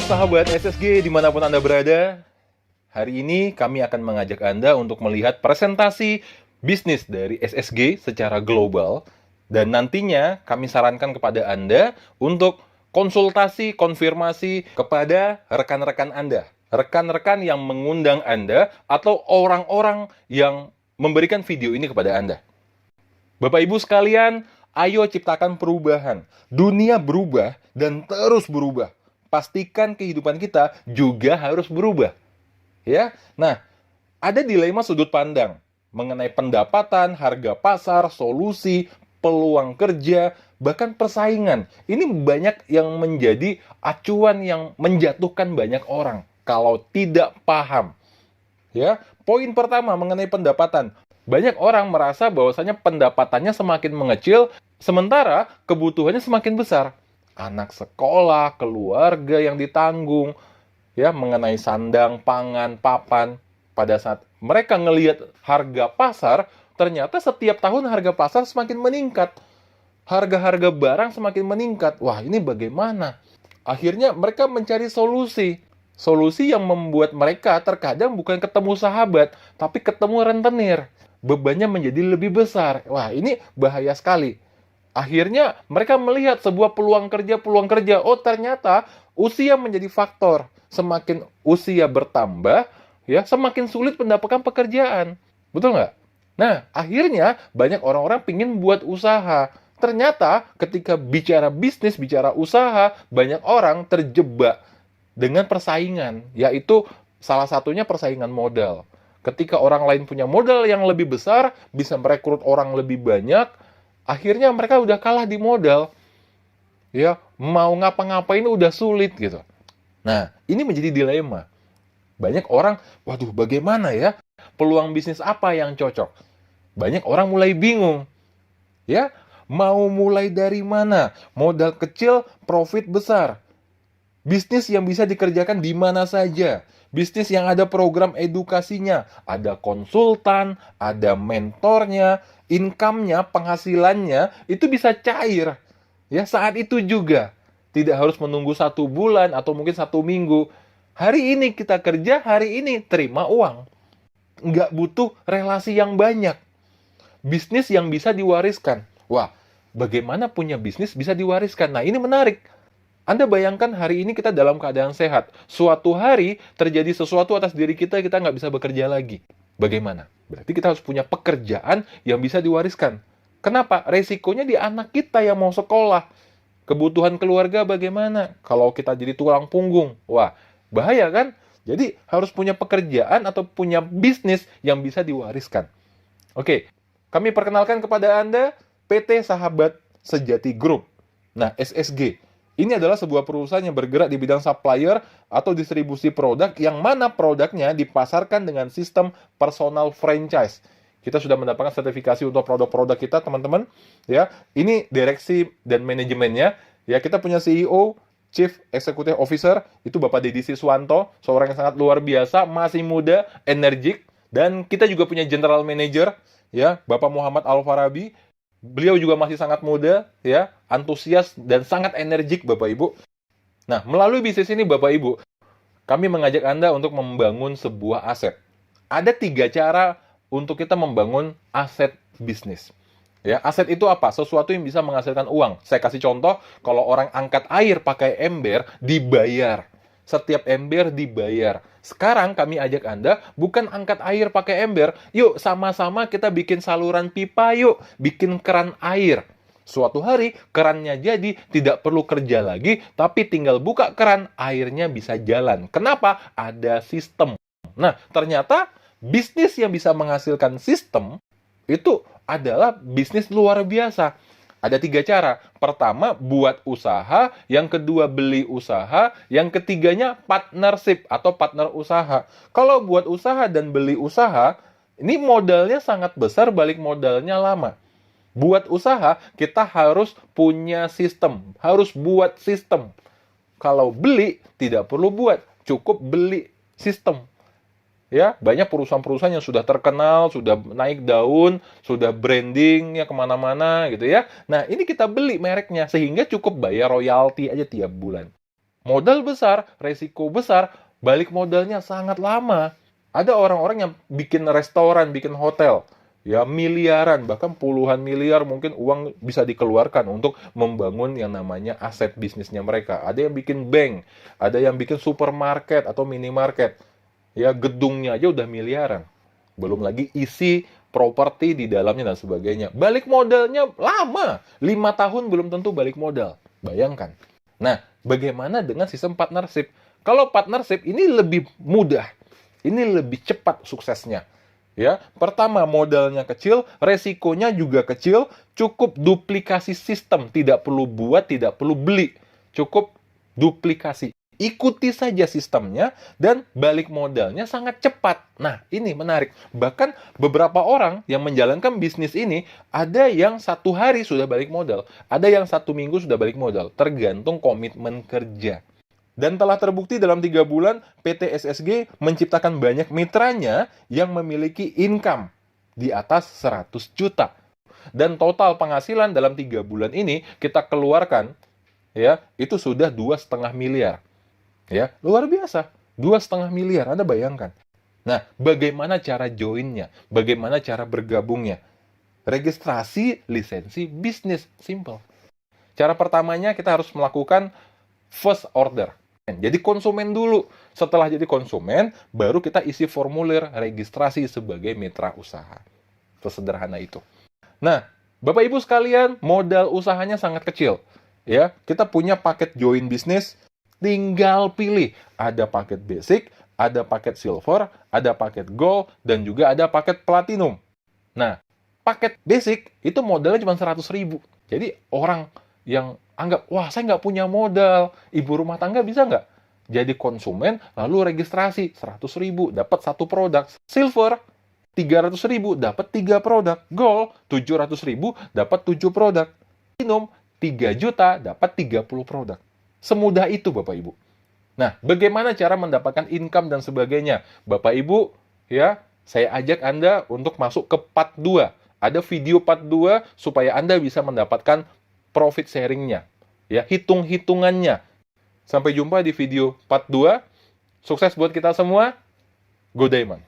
sahabat SSG dimanapun Anda berada. Hari ini kami akan mengajak Anda untuk melihat presentasi bisnis dari SSG secara global. Dan nantinya kami sarankan kepada Anda untuk konsultasi, konfirmasi kepada rekan-rekan Anda. Rekan-rekan yang mengundang Anda atau orang-orang yang memberikan video ini kepada Anda. Bapak Ibu sekalian, ayo ciptakan perubahan. Dunia berubah dan terus berubah. Pastikan kehidupan kita juga harus berubah. Ya. Nah, ada dilema sudut pandang mengenai pendapatan, harga pasar, solusi, peluang kerja, bahkan persaingan. Ini banyak yang menjadi acuan yang menjatuhkan banyak orang kalau tidak paham. Ya, poin pertama mengenai pendapatan. Banyak orang merasa bahwasanya pendapatannya semakin mengecil, sementara kebutuhannya semakin besar. Anak sekolah, keluarga yang ditanggung, ya, mengenai sandang, pangan, papan. Pada saat mereka ngelihat harga pasar, ternyata setiap tahun harga pasar semakin meningkat. Harga-harga barang semakin meningkat. Wah, ini bagaimana? Akhirnya mereka mencari solusi. Solusi yang membuat mereka terkadang bukan ketemu sahabat, tapi ketemu rentenir. Bebannya menjadi lebih besar. Wah, ini bahaya sekali. Akhirnya mereka melihat sebuah peluang kerja. Oh, ternyata usia menjadi faktor. Semakin usia bertambah, ya, semakin sulit mendapatkan pekerjaan. Betul nggak? Nah, akhirnya banyak orang-orang pingin buat usaha. Ternyata ketika bicara bisnis, bicara usaha, banyak orang terjebak dengan persaingan, yaitu salah satunya persaingan modal. Ketika orang lain punya modal yang lebih besar, bisa merekrut orang lebih banyak, akhirnya mereka udah kalah di modal. Ya, mau ngapa-ngapain udah sulit gitu. Nah, ini menjadi dilema. Banyak orang, waduh, bagaimana ya? Peluang bisnis apa yang cocok? Banyak orang mulai bingung. Ya, mau mulai dari mana? Modal kecil, profit besar. Bisnis yang bisa dikerjakan di mana saja. Bisnis yang ada program edukasinya, ada konsultan, ada mentornya, income-nya, penghasilannya, itu bisa cair. Ya, saat itu juga. Tidak harus menunggu 1 bulan atau mungkin 1 minggu. Hari ini kita kerja, hari ini terima uang. Nggak butuh relasi yang banyak. Bisnis yang bisa diwariskan. Wah, bagaimana punya bisnis bisa diwariskan? Nah, ini menarik. Anda bayangkan hari ini kita dalam keadaan sehat. Suatu hari terjadi sesuatu atas diri kita nggak bisa bekerja lagi. Bagaimana? Berarti kita harus punya pekerjaan yang bisa diwariskan. Kenapa? Resikonya di anak kita yang mau sekolah. Kebutuhan keluarga bagaimana? Kalau kita jadi tulang punggung. Wah, bahaya kan? Jadi harus punya pekerjaan atau punya bisnis yang bisa diwariskan. Oke, kami perkenalkan kepada Anda PT Sahabat Sejati Group. Nah, SSG. Ini adalah sebuah perusahaan yang bergerak di bidang supplier atau distribusi produk yang mana produknya dipasarkan dengan sistem personal franchise. Kita sudah mendapatkan sertifikasi untuk produk-produk kita, teman-teman. Ya, ini direksi dan manajemennya. Ya, kita punya CEO, Chief Executive Officer, itu Bapak Deddy Siswanto, seorang yang sangat luar biasa, masih muda, energik. Dan kita juga punya General Manager, ya, Bapak Muhammad Al-Farabi. Beliau juga masih sangat muda, ya, antusias dan sangat energik, Bapak Ibu. Nah, melalui bisnis ini, Bapak Ibu, kami mengajak Anda untuk membangun sebuah aset. Ada 3 cara untuk kita membangun aset bisnis. Ya, aset itu apa? Sesuatu yang bisa menghasilkan uang. Saya kasih contoh, kalau orang angkat air pakai ember, dibayar. Setiap ember dibayar. Sekarang kami ajak Anda bukan angkat air pakai ember. Yuk, sama-sama kita bikin saluran pipa yuk. Bikin keran air. Suatu hari, kerannya jadi, tidak perlu kerja lagi, tapi tinggal buka keran, airnya bisa jalan. Kenapa? Ada sistem. Nah, ternyata bisnis yang bisa menghasilkan sistem, itu adalah bisnis luar biasa. Ada 3 cara. Pertama, buat usaha. Yang kedua, beli usaha. Yang ketiganya, partnership atau partner usaha. Kalau buat usaha dan beli usaha, ini modalnya sangat besar, balik modalnya lama. Buat usaha, kita harus punya sistem. Harus buat sistem. Kalau beli, tidak perlu buat. Cukup beli sistem. Ya, banyak perusahaan-perusahaan yang sudah terkenal, sudah naik daun, sudah branding ya kemana-mana gitu ya. Nah, ini kita beli mereknya sehingga cukup bayar royalti aja tiap bulan. Modal besar, resiko besar, balik modalnya sangat lama. Ada orang-orang yang bikin restoran, bikin hotel, ya miliaran, bahkan puluhan miliar mungkin uang bisa dikeluarkan untuk membangun yang namanya aset bisnisnya mereka. Ada yang bikin bank, ada yang bikin supermarket atau minimarket. Ya gedungnya aja udah miliaran. Belum lagi isi properti di dalamnya dan sebagainya. Balik modalnya lama. 5 tahun belum tentu balik modal. Bayangkan. Nah, bagaimana dengan sistem partnership? Kalau partnership ini lebih mudah. Ini lebih cepat suksesnya. Ya, pertama modalnya kecil, resikonya juga kecil, cukup duplikasi sistem, tidak perlu buat, tidak perlu beli. Cukup duplikasi. Ikuti saja sistemnya dan balik modalnya sangat cepat. Nah, ini menarik. Bahkan beberapa orang yang menjalankan bisnis ini, ada yang 1 hari sudah balik modal, ada yang 1 minggu sudah balik modal, tergantung komitmen kerja. Dan telah terbukti dalam 3 bulan, PT SSG menciptakan banyak mitranya yang memiliki income di atas 100 juta. Dan total penghasilan dalam 3 bulan ini kita keluarkan, ya, itu sudah 2,5 miliar. Ya, luar biasa. 2,5 miliar, Anda bayangkan. Nah, bagaimana cara joinnya? Bagaimana cara bergabungnya? Registrasi lisensi bisnis, simple. Cara pertamanya kita harus melakukan first order. Jadi konsumen dulu. Setelah jadi konsumen, baru kita isi formulir registrasi sebagai mitra usaha. Sesederhana itu. Nah, Bapak Ibu sekalian, modal usahanya sangat kecil. Ya, kita punya paket join bisnis. Tinggal pilih, ada paket basic, ada paket silver, ada paket gold, dan juga ada paket platinum. Nah, paket basic itu modalnya cuma 100.000. Jadi orang yang anggap, wah saya nggak punya modal, ibu rumah tangga bisa nggak? Jadi konsumen, lalu registrasi 100.000, dapat 1 produk. Silver, 300.000, dapat 3 produk. Gold, 700.000, dapat 7 produk. Platinum, 3 juta, dapat 30 produk. Semudah itu, Bapak Ibu. Nah, bagaimana cara mendapatkan income dan sebagainya? Bapak Ibu, ya, saya ajak Anda untuk masuk ke part 2. Ada video part 2 supaya Anda bisa mendapatkan profit sharing-nya. Ya, hitung-hitungannya. Sampai jumpa di video part 2. Sukses buat kita semua. Go Diamond.